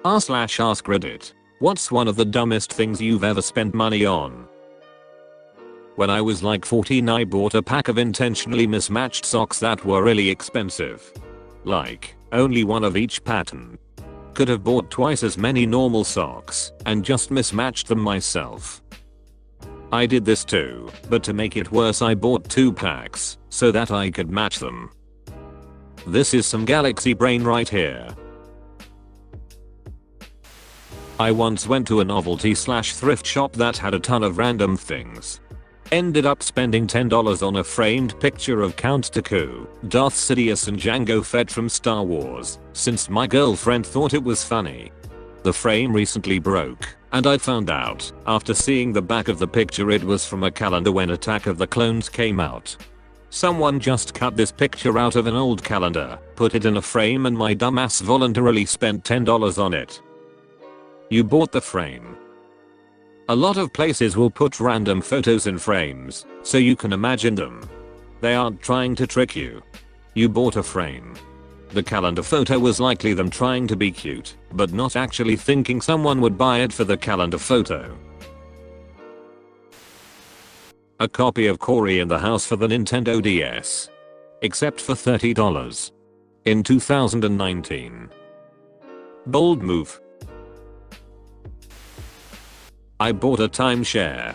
r/AskReddit. What's one of the dumbest things you've ever spent money on? When I was like 14 I bought a pack of intentionally mismatched socks that were really expensive. Like, only one of each pattern. Could have bought twice as many normal socks and just mismatched them myself. I did this too, but to make it worse I bought 2 packs so that I could match them. This is some galaxy brain right here. I once went to a novelty/thrift shop that had a ton of random things. Ended up spending $10 on a framed picture of Count Dooku, Darth Sidious and Jango Fett from Star Wars, since my girlfriend thought it was funny. The frame recently broke, and I found out, after seeing the back of the picture, it was from a calendar when Attack of the Clones came out. Someone just cut this picture out of an old calendar, put it in a frame, and my dumbass voluntarily spent $10 on it. You bought the frame. A lot of places will put random photos in frames, so you can imagine them. They aren't trying to trick you. You bought a frame. The calendar photo was likely them trying to be cute, but not actually thinking someone would buy it for the calendar photo. A copy of Cory in the House for the Nintendo DS. Except for $30. In 2019. Bold move. I bought a timeshare.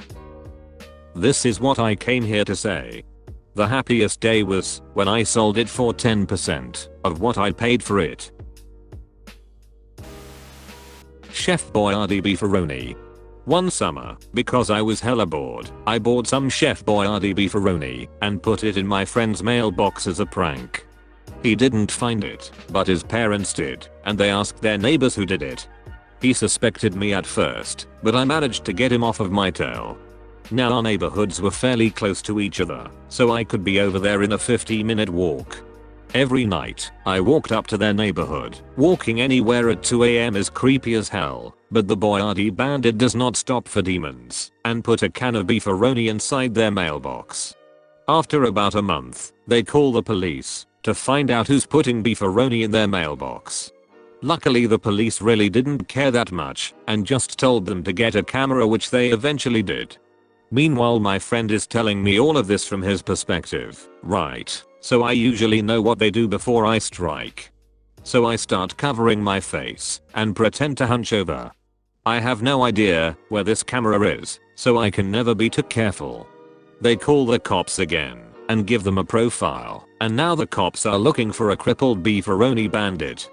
This is what I came here to say. The happiest day was when I sold it for 10% of what I paid for it. Chef Boyardee beefaroni. One summer, because I was hella bored, I bought some Chef Boyardee beefaroni and put it in my friend's mailbox as a prank. He didn't find it, but his parents did, and they asked their neighbors who did it. He suspected me at first, but I managed to get him off of my tail. Now our neighborhoods were fairly close to each other, so I could be over there in a 50-minute walk. Every night, I walked up to their neighborhood. Walking anywhere at 2 AM is creepy as hell, but the Boyardee bandit does not stop for demons, and put a can of beefaroni inside their mailbox. After about a month, they call the police to find out who's putting beefaroni in their mailbox. Luckily the police really didn't care that much and just told them to get a camera, which they eventually did. Meanwhile my friend is telling me all of this from his perspective, right? So I usually know what they do before I strike. So I start covering my face and pretend to hunch over. I have no idea where this camera is, so I can never be too careful. They call the cops again and give them a profile, and now the cops are looking for a crippled beefaroni bandit.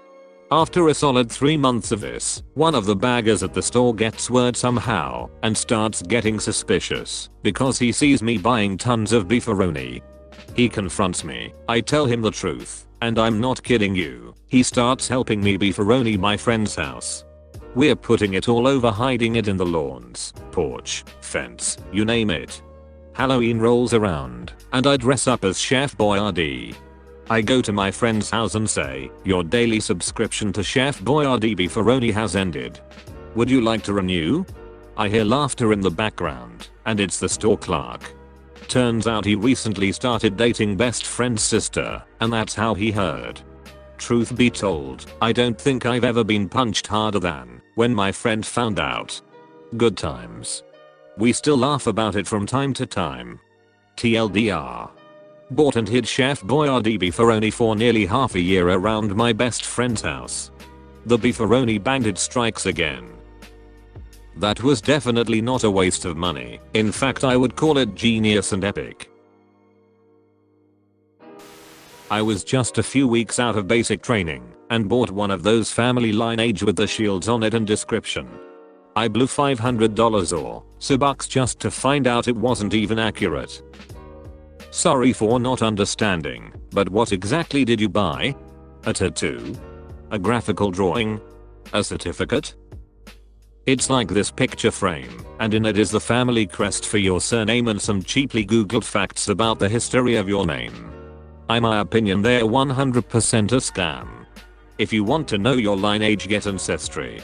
After a solid 3 months of this, one of the baggers at the store gets word somehow and starts getting suspicious because he sees me buying tons of beefaroni. He confronts me, I tell him the truth, and I'm not kidding you, he starts helping me beefaroni my friend's house. We're putting it all over, hiding it in the lawns, porch, fence, you name it. Halloween rolls around, and I dress up as Chef Boyardee. I go to my friend's house and say, your daily subscription to Chef Boyardee beefaroni has ended. Would you like to renew? I hear laughter in the background, and it's the store clerk. Turns out he recently started dating best friend's sister, and that's how he heard. Truth be told, I don't think I've ever been punched harder than when my friend found out. Good times. We still laugh about it from time to time. TLDR. Bought and hid Chef Boyardee beefaroni for nearly half a year around my best friend's house. The beefaroni bandit strikes again. That was definitely not a waste of money. In fact, I would call it genius and epic. I was just a few weeks out of basic training and bought one of those family lineage with the shields on it and description. I blew $500 or so bucks just to find out it wasn't even accurate. Sorry for not understanding, but what exactly did you buy? A tattoo? A graphical drawing? A certificate? It's like this picture frame, and in it is the family crest for your surname and some cheaply googled facts about the history of your name. In my opinion, they're 100% a scam. If you want to know your lineage, get Ancestry.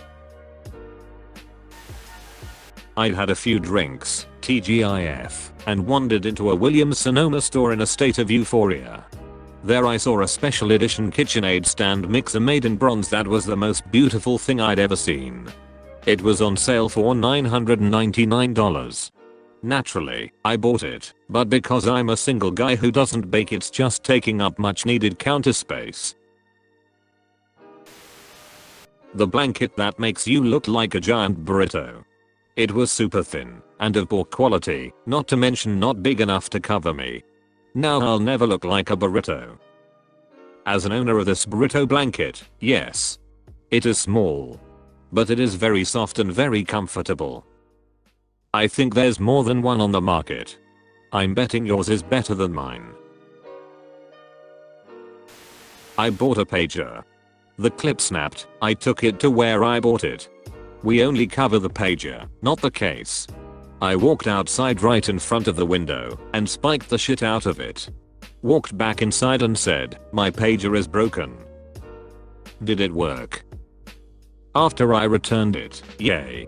I'd had a few drinks, TGIF, and wandered into a Williams-Sonoma store in a state of euphoria. There I saw a special edition KitchenAid stand mixer made in bronze that was the most beautiful thing I'd ever seen. It was on sale for $999. Naturally, I bought it, but because I'm a single guy who doesn't bake, it's just taking up much needed counter space. The blanket that makes you look like a giant burrito. It was super thin and of poor quality, not to mention not big enough to cover me. Now I'll never look like a burrito. As an owner of this burrito blanket, yes. It is small. But it is very soft and very comfortable. I think there's more than one on the market. I'm betting yours is better than mine. I bought a pager. The clip snapped. I took it to where I bought it. We only cover the pager, not the case. I walked outside right in front of the window and spiked the shit out of it. Walked back inside and said, "My pager is broken." Did it work? After I returned it, yay.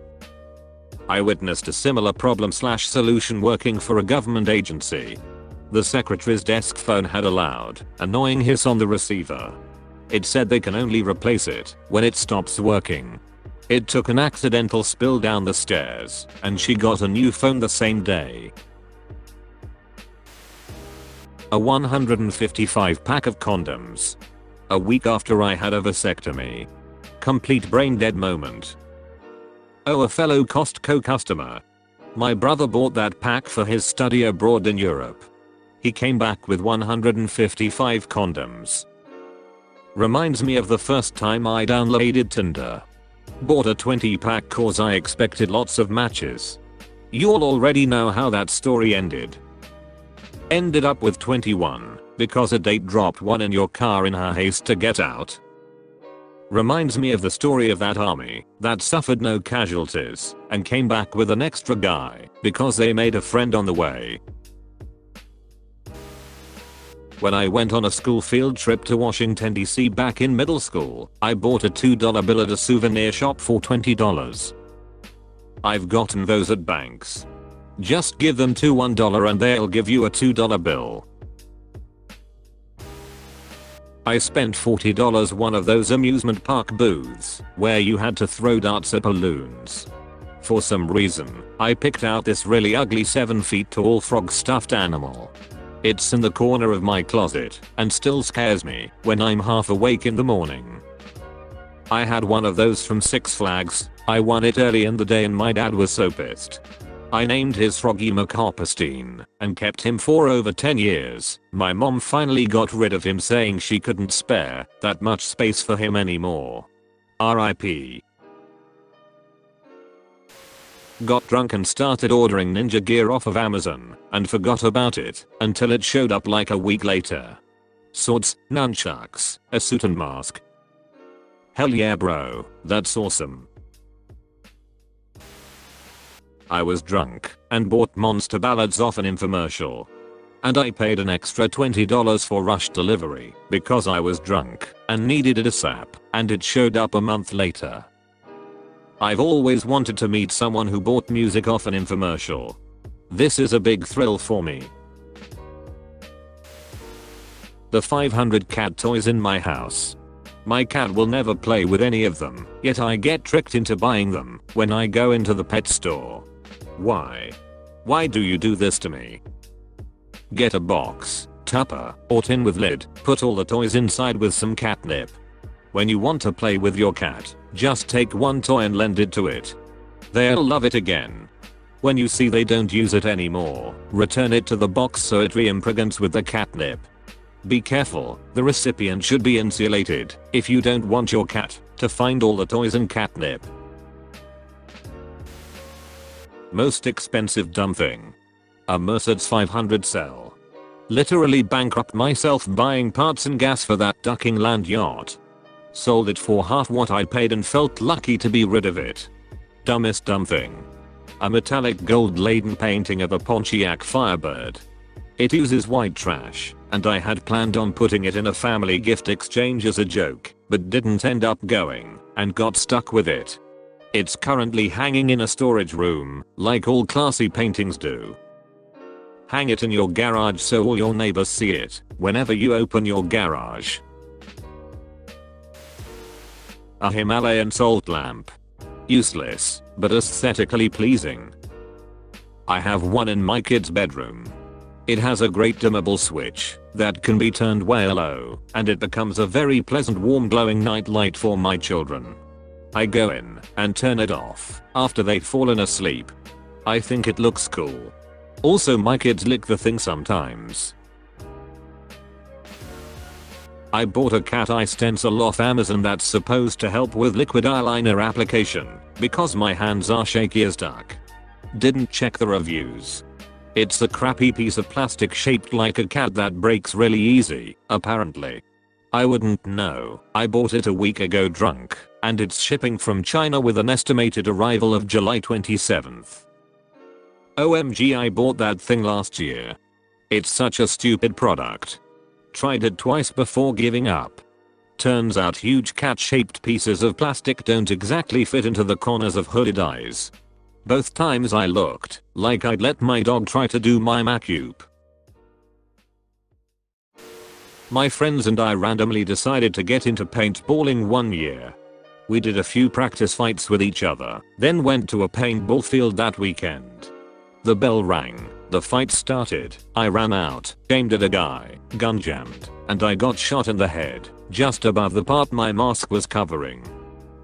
I witnessed a similar problem/solution working for a government agency. The secretary's desk phone had a loud, annoying hiss on the receiver. It said they can only replace it when it stops working. It took an accidental spill down the stairs, and she got a new phone the same day. A 155 pack of condoms. A week after I had a vasectomy. Complete brain dead moment. Oh, a fellow Costco customer. My brother bought that pack for his study abroad in Europe. He came back with 155 condoms. Reminds me of the first time I downloaded Tinder. Bought a 20 pack cause I expected lots of matches. You'll already know how that story ended. Ended up with 21 because a date dropped one in your car in her haste to get out. Reminds me of the story of that army that suffered no casualties and came back with an extra guy because they made a friend on the way. When I went on a school field trip to Washington DC back in middle school, I bought a $2 bill at a souvenir shop for $20. I've gotten those at banks. Just give them $1 and they'll give you a $2 bill. I spent $40 one of those amusement park booths where you had to throw darts at balloons. For some reason, I picked out this really ugly 7 feet tall frog stuffed animal. It's in the corner of my closet and still scares me when I'm half awake in the morning. I had one of those from Six Flags. I won it early in the day and my dad was so pissed. I named his Froggy McCarperstein and kept him for over 10 years. My mom finally got rid of him saying she couldn't spare that much space for him anymore. RIP. Got drunk and started ordering ninja gear off of Amazon and forgot about it until it showed up like a week later. Swords, nunchucks, a suit and mask. Hell yeah bro, that's awesome. I was drunk and bought Monster Ballads off an infomercial. And I paid an extra $20 for rush delivery because I was drunk and needed it ASAP, and it showed up a month later. I've always wanted to meet someone who bought music off an infomercial. This is a big thrill for me. The 500 cat toys in my house. My cat will never play with any of them, yet I get tricked into buying them when I go into the pet store. Why? Why do you do this to me? Get a box, tupper, or tin with lid, put all the toys inside with some catnip. When you want to play with your cat, just take one toy and lend it to it. They'll love it again. When you see they don't use it anymore, return it to the box so it re-impregnates with the catnip. Be careful, the recipient should be insulated if you don't want your cat to find all the toys and catnip. Most expensive dumb thing. A Mercedes 500 cell. Literally bankrupt myself buying parts and gas for that ducking land yacht. Sold it for half what I paid and felt lucky to be rid of it. Dumbest dumb thing. A metallic gold laden painting of a Pontiac Firebird. It uses white trash, and I had planned on putting it in a family gift exchange as a joke, but didn't end up going, and got stuck with it. It's currently hanging in a storage room, like all classy paintings do. Hang it in your garage so all your neighbors see it whenever you open your garage. A Himalayan salt lamp. Useless, but aesthetically pleasing. I have one in my kid's bedroom. It has a great dimmable switch that can be turned way low, and it becomes a very pleasant warm glowing night light for my children. I go in and turn it off after they've fallen asleep. I think it looks cool. Also, my kids lick the thing sometimes. I bought a cat eye stencil off Amazon that's supposed to help with liquid eyeliner application because my hands are shaky as duck. Didn't check the reviews. It's a crappy piece of plastic shaped like a cat that breaks really easy, apparently. I wouldn't know. I bought it a week ago drunk, and it's shipping from China with an estimated arrival of July 27th. OMG, I bought that thing last year. It's such a stupid product. Tried it twice before giving up. Turns out huge cat-shaped pieces of plastic don't exactly fit into the corners of hooded eyes. Both times I looked like I'd let my dog try to do my macup. My friends and I randomly decided to get into paintballing one year. We did a few practice fights with each other, then went to a paintball field that weekend. The bell rang, the fight started, I ran out, aimed at a guy, gun jammed, and I got shot in the head, just above the part my mask was covering.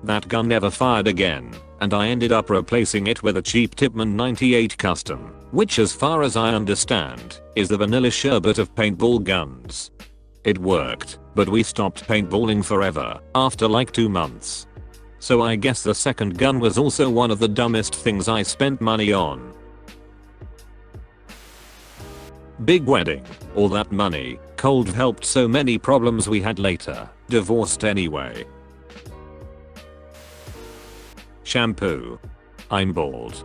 That gun never fired again, and I ended up replacing it with a cheap Tipman 98 Custom, which as far as I understand, is the vanilla sherbet of paintball guns. It worked, but we stopped paintballing forever, after like 2 months. So I guess the second gun was also one of the dumbest things I spent money on. Big wedding, all that money, cold helped so many problems we had later, divorced anyway. Shampoo. I'm bald.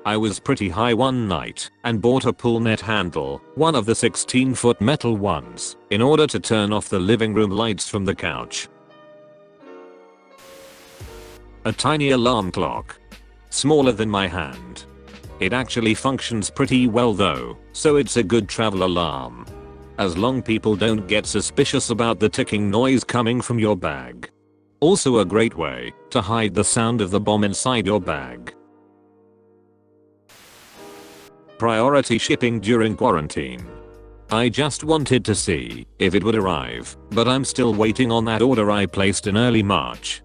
I was pretty high one night and bought a pull net handle, one of the 16-foot metal ones, in order to turn off the living room lights from the couch. A tiny alarm clock. Smaller than my hand. It actually functions pretty well though, so it's a good travel alarm. As long as people don't get suspicious about the ticking noise coming from your bag. Also a great way to hide the sound of the bomb inside your bag. Priority shipping during quarantine. I just wanted to see if it would arrive, but I'm still waiting on that order I placed in early March.